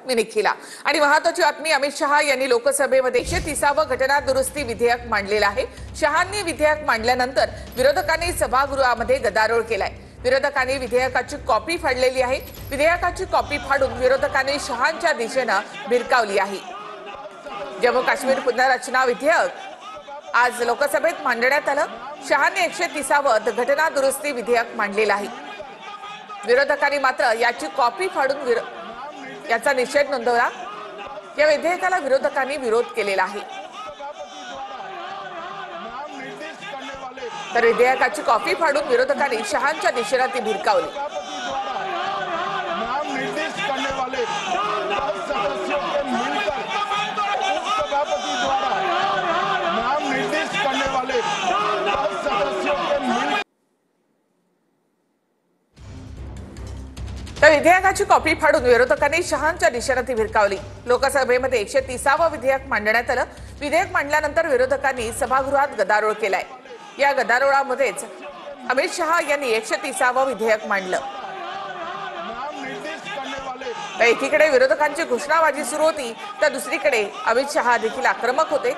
मिनिक केला। आणि महत्त्वाची बातमी, अमित शहा यांनी लोकसभेमध्ये 130वे घटना दुरुस्ती विधेयक मांडलेलं आहे। शहांनी विधेयक मांडल्यानंतर विरोधकांनी सभागृहामध्ये गदारोळ केलाय। विरोधकांनी विधेयकाची कॉपी फाडलेली आहे। विधेयकाची कॉपी फाडून विरोधकांनी शहांच्या दिशेने भिरकावली आहे। जम्मू काश्मीर पुनर्रचना विधेयक आज लोकसभेत मांडण्यात आलं। शहांनी 130वे घटना दुरुस्ती विधेयक मांडलेलं आहे। विरोधकांनी मात्र याची कॉपी फाडून याचा निषेध नोंदवला। या विधेयकाला विरोधकांनी विरोध केलेला आहे। तर विधेयकाची कॉपी फाडून विरोधकांनी शहांच्या दिशेने ती भिरकावली। तर विधेयकाची कॉपी फाडून विरोधकांनी शहांच्या दिशेने ती भिरकावली। लोकसभेमध्ये 130वे विधेयक मांडण्यात आलं। विधेयक मांडल्यानंतर विरोधकांनी सभागृहात गदारोळ केलाय। या गदारोळामध्येच अमित शहा यांनी 130वे विधेयक मांडलं। तर एकीकडे विरोधकांची घोषणाबाजी सुरू होती, तर दुसरीकडे अमित शहा देखील आक्रमक होते।